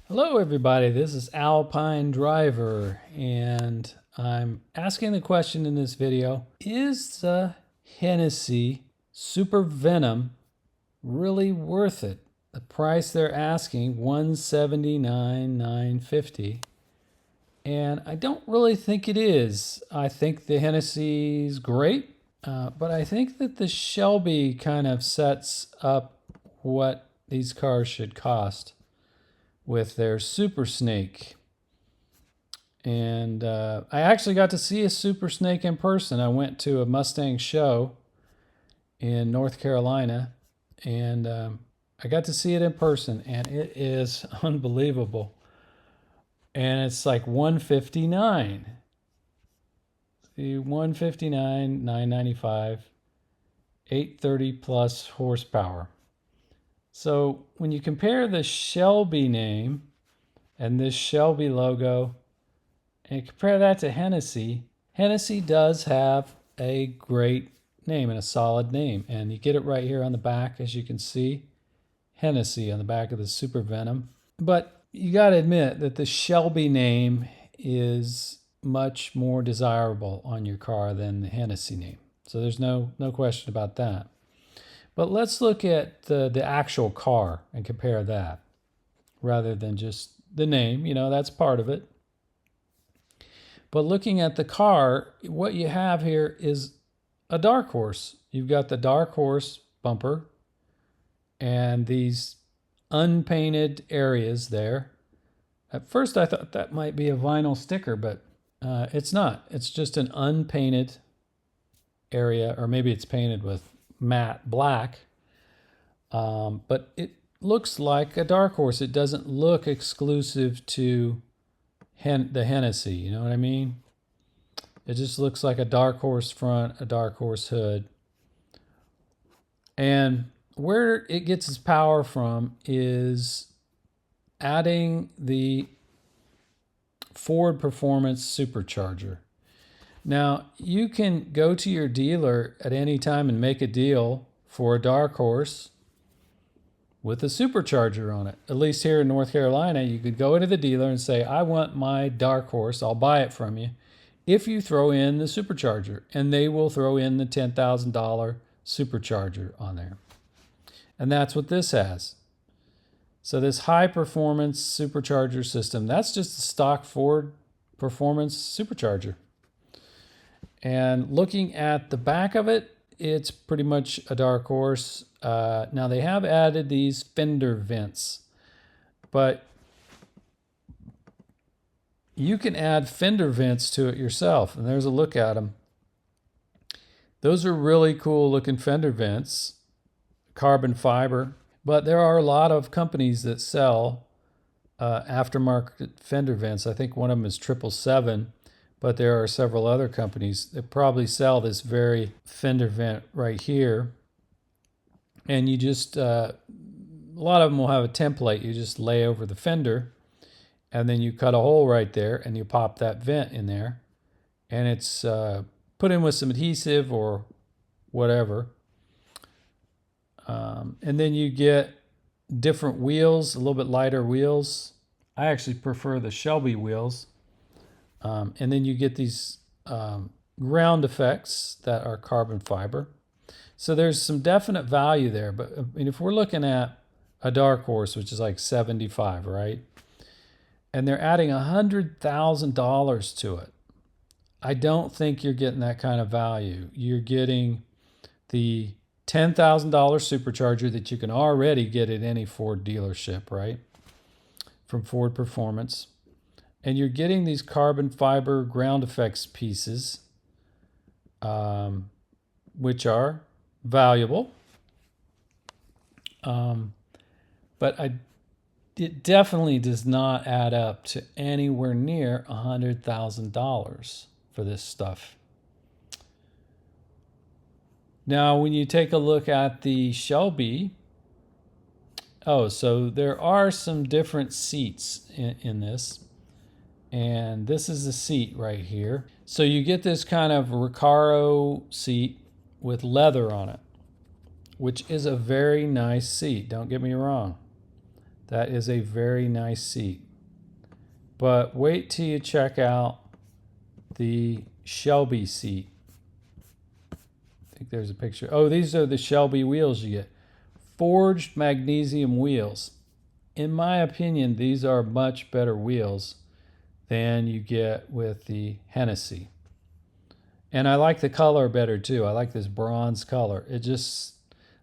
Hello everybody, this is Alpine Driver, and I'm asking the question in this video, is the Hennessey Super Venom really worth it? The price they're asking, $179,950, and I don't really think it is. I think the Hennessy's great, but I think that the Shelby kind of sets up what these cars should cost with their Super Snake. And I actually got to see a Super Snake in person. I went to a Mustang show in North Carolina, and I got to see it in person, and it is unbelievable. And it's like 159. See, 159, 995, 830 plus horsepower. So when you compare the Shelby name and this Shelby logo and compare that to Hennessey, Hennessey does have a great name and a solid name. And you get it right here on the back, as you can see, Hennessey on the back of the Super Venom. But you got to admit that the Shelby name is much more desirable on your car than the Hennessey name. So there's no question about that. But let's look at the actual car and compare that rather than just the name. You know, that's part of it. But looking at the car, what you have here is a dark horse. You've got the dark horse bumper and these unpainted areas there. At first I thought that might be a vinyl sticker, but it's not. It's just an unpainted area, or maybe it's painted with matte black, but it looks like a dark horse. It doesn't look exclusive to the Hennessey, you know what I mean? It just looks like a dark horse front, a dark horse hood. And where it gets its power from is adding the Ford Performance supercharger. Now, you can go to your dealer at any time and make a deal for a dark horse with a supercharger on it. At least here in North Carolina, you could go into the dealer and say, I want my dark horse, I'll buy it from you, if you throw in the supercharger. And they will throw in the $10,000 supercharger on there. And that's what this has. So this high performance supercharger system, that's just a stock Ford Performance supercharger. And looking at the back of it, it's pretty much a dark horse. Now they have added these fender vents, but you can add fender vents to it yourself. And there's a look at them. Those are really cool looking fender vents, carbon fiber. But there are a lot of companies that sell aftermarket fender vents. I think one of them is 777. But there are several other companies that probably sell this very fender vent right here. And you just, a lot of them will have a template. You just lay over the fender and then you cut a hole right there and you pop that vent in there. And it's put in with some adhesive or whatever. And then you get different wheels, a little bit lighter wheels. I actually prefer the Shelby wheels. And then you get these ground effects that are carbon fiber. So there's some definite value there. But I mean, if we're looking at a dark horse, which is like 75, right? And they're adding $100,000 to it. I don't think you're getting that kind of value. You're getting the $10,000 supercharger that you can already get at any Ford dealership, right? From Ford Performance. And you're getting these carbon fiber ground effects pieces, which are valuable. But it definitely does not add up to anywhere near $100,000 for this stuff. Now, when you take a look at the Shelby, so there are some different seats in this. And this is the seat right here. So you get this kind of Recaro seat with leather on it, which is a very nice seat. Don't get me wrong. That is a very nice seat. But wait till you check out the Shelby seat. I think there's a picture. Oh, these are the Shelby wheels you get. Forged magnesium wheels. In my opinion, these are much better wheels than you get with the Hennessey. And I like the color better too. I like this bronze color. It just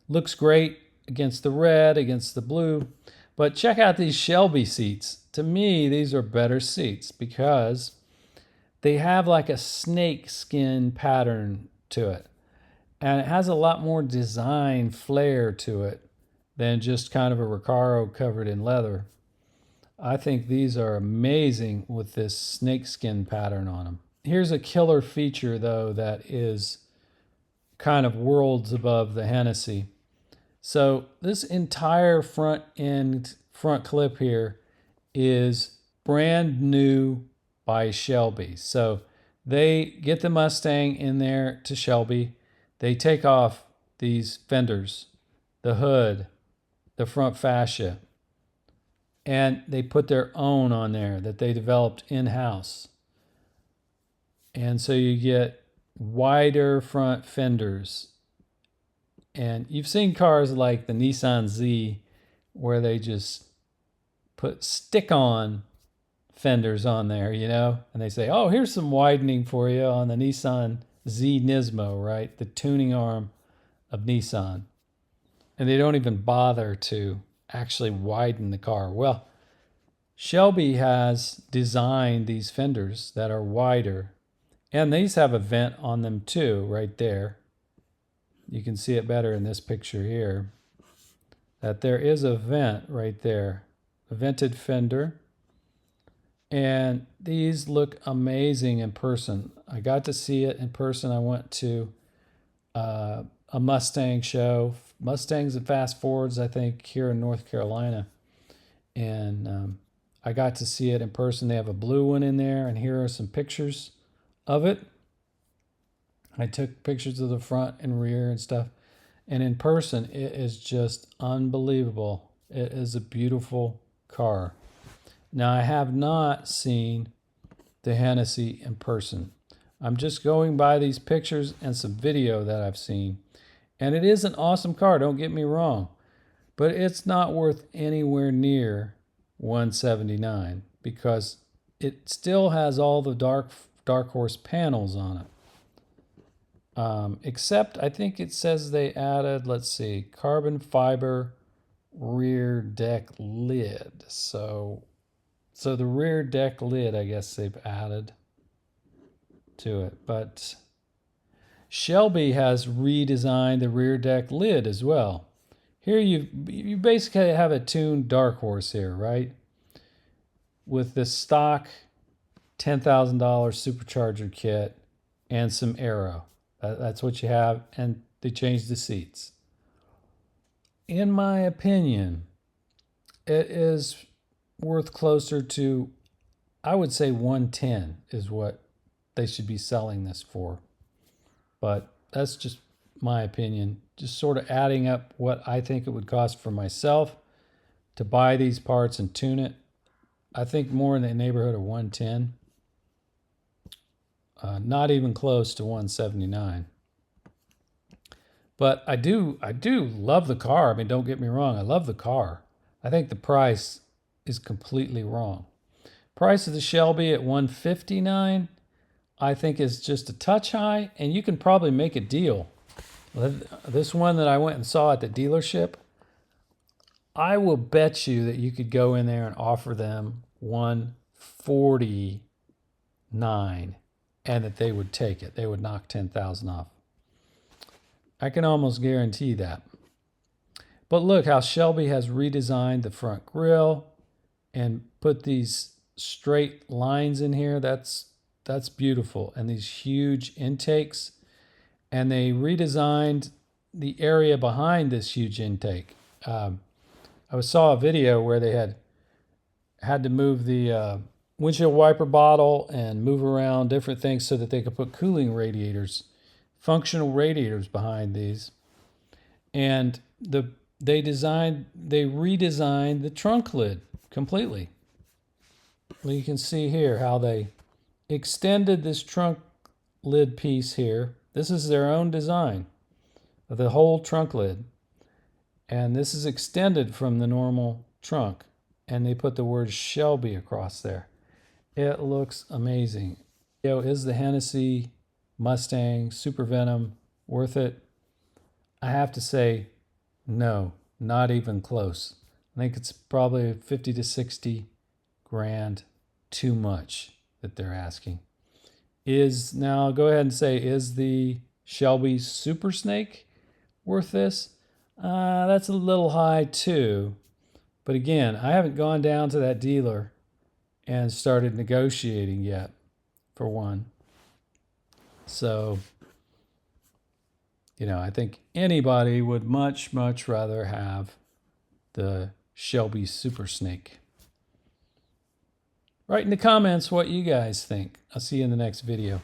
looks great against the red, against the blue. But check out these Shelby seats. To me, these are better seats because they have like a snake skin pattern to it. And it has a lot more design flair to it than just kind of a Recaro covered in leather. I think these are amazing with this snakeskin pattern on them. Here's a killer feature, though, that is kind of worlds above the Hennessey. So this entire front clip here is brand new by Shelby. So they get the Mustang in there to Shelby. They take off these fenders, the hood, the front fascia, and they put their own on there that they developed in-house. And so you get wider front fenders. And you've seen cars like the Nissan Z where they just put stick-on fenders on there, you know? And they say, oh, here's some widening for you on the Nissan Z Nismo, right? The tuning arm of Nissan. And they don't even bother to actually widen the car. Well, Shelby has designed these fenders that are wider, and these have a vent on them too, right there. You can see it better in this picture here, that there is a vent right there, a vented fender. And these look amazing in person. I got to see it in person. I went to a Mustang show, Mustangs and Fast Fords, I think, here in North Carolina. And I got to see it in person. They have a blue one in there, and here are some pictures of it. I took pictures of the front and rear and stuff. And in person, it is just unbelievable. It is a beautiful car. Now, I have not seen the Hennessey in person. I'm just going by these pictures and some video that I've seen. And it is an awesome car, don't get me wrong. But it's not worth anywhere near $179 because it still has all the dark horse panels on it. Except I think it says they added, let's see, carbon fiber rear deck lid. So the rear deck lid, I guess they've added to it. But Shelby has redesigned the rear deck lid as well. Here you basically have a tuned dark horse here, right? With the stock $10,000 supercharger kit and some aero. That's what you have, and they changed the seats. In my opinion, it is worth closer to, I would say 110 is what they should be selling this for. But that's just my opinion. Just sort of adding up what I think it would cost for myself to buy these parts and tune it. I think more in the neighborhood of 110. Not even close to 179. But I do love the car. I mean, don't get me wrong. I love the car. I think the price is completely wrong. Price of the Shelby at $159, I think is just a touch high, and you can probably make a deal. This one that I went and saw at the dealership, I will bet you that you could go in there and offer them $149 and that they would take it. They would knock $10,000 off. I can almost guarantee that. But look how Shelby has redesigned the front grille and put these straight lines in here. That's beautiful. And these huge intakes. And they redesigned the area behind this huge intake. I saw a video where they had to move the windshield wiper bottle and move around different things so that they could put cooling radiators, functional radiators behind these. And the they redesigned the trunk lid completely. Well, you can see here how they extended this trunk lid piece here. This is their own design of the whole trunk lid. And this is extended from the normal trunk. And they put the word Shelby across there. It looks amazing. Is the Hennessey Mustang Super Venom worth it? I have to say, no, not even close. I think it's probably 50 to 60 grand too much that they're asking. Now go ahead and say, is the Shelby Super Snake worth this? That's a little high too. But again, I haven't gone down to that dealer and started negotiating yet, for one. So, I think anybody would much, much rather have the Shelby Super Snake. Write in the comments what you guys think. I'll see you in the next video.